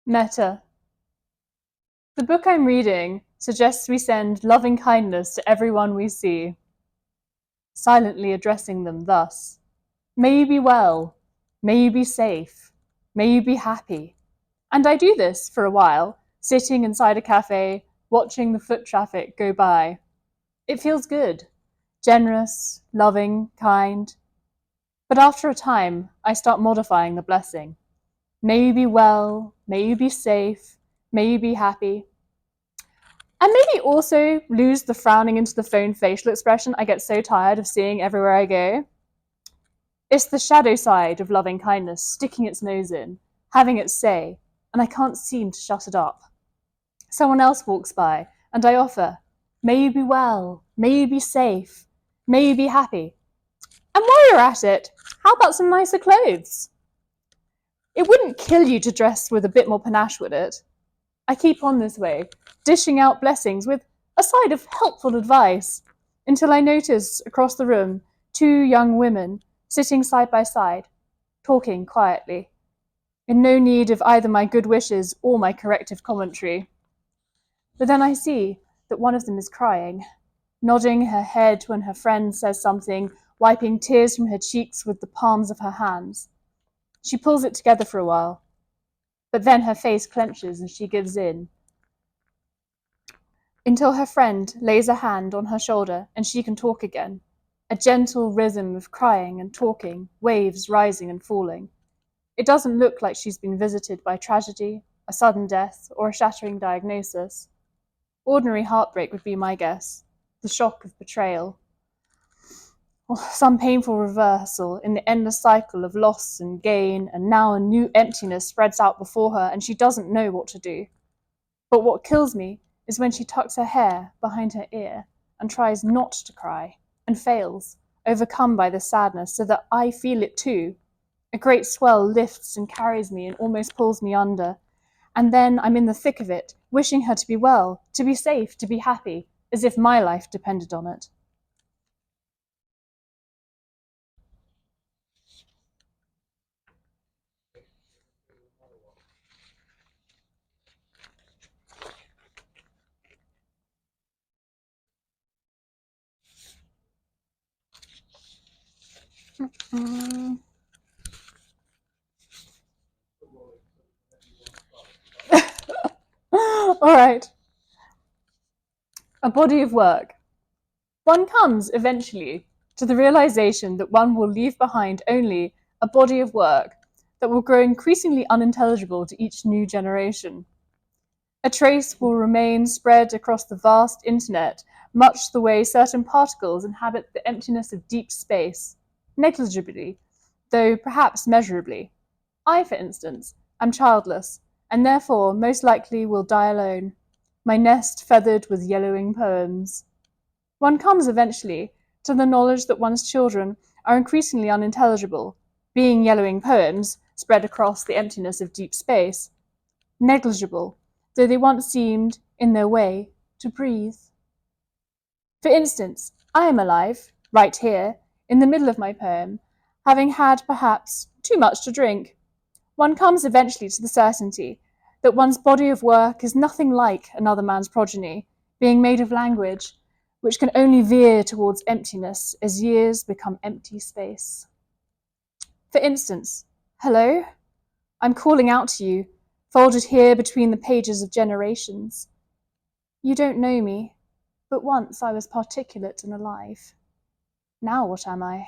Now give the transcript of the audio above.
Meta. The book I'm reading suggests we send loving kindness to everyone we see, silently addressing them thus: may you be well, may you be safe, may you be happy. And I do this for a while, sitting inside a cafe, watching the foot traffic go by. It feels good, generous, loving, kind. But after a time, I start modifying the blessing. May you be well, may you be safe, may you be happy. And maybe also lose the frowning into the phone facial expression I get so tired of seeing everywhere I go. It's the shadow side of loving kindness sticking its nose in, having its say, and I can't seem to shut it up. Someone else walks by, and I offer, may you be well, may you be safe, may you be happy. And while you're at it, how about some nicer clothes? It wouldn't kill you to dress with a bit more panache, would it? I keep on this way, dishing out blessings with a side of helpful advice, until I notice across the room 2 young women sitting side by side, talking quietly, in no need of either my good wishes or my corrective commentary. But then I see that one of them is crying, nodding her head when her friend says something, wiping tears from her cheeks with the palms of her hands. She pulls it together for a while, but then her face clenches and she gives in, until her friend lays a hand on her shoulder and she can talk again. A gentle rhythm of crying and talking, waves rising and falling. It doesn't look like she's been visited by tragedy, a sudden death, or a shattering diagnosis. Ordinary heartbreak would be my guess, the shock of betrayal, or some painful reversal in the endless cycle of loss and gain, and now a new emptiness spreads out before her and she doesn't know what to do. But what kills me is when she tucks her hair behind her ear and tries not to cry, and fails, overcome by the sadness, so that I feel it too. A great swell lifts and carries me and almost pulls me under. And then I'm in the thick of it, wishing her to be well, to be safe, to be happy, as if my life depended on it. Mm. All right. A body of work. One comes eventually to the realization that one will leave behind only a body of work that will grow increasingly unintelligible to each new generation. A trace will remain spread across the vast internet, much the way certain particles inhabit the emptiness of deep space, negligibly, though perhaps measurably. I, for instance, am childless, and therefore most likely will die alone, my nest feathered with yellowing poems. One comes eventually to the knowledge that one's children are increasingly unintelligible, being yellowing poems spread across the emptiness of deep space, negligible, though they once seemed, in their way, to breathe. For instance, I am alive, right here, in the middle of my poem, having had, perhaps, too much to drink. One comes eventually to the certainty that one's body of work is nothing like another man's progeny, being made of language, which can only veer towards emptiness as years become empty space. For instance, hello? I'm calling out to you, folded here between the pages of generations. You don't know me, but once I was particulate and alive. Now what am I?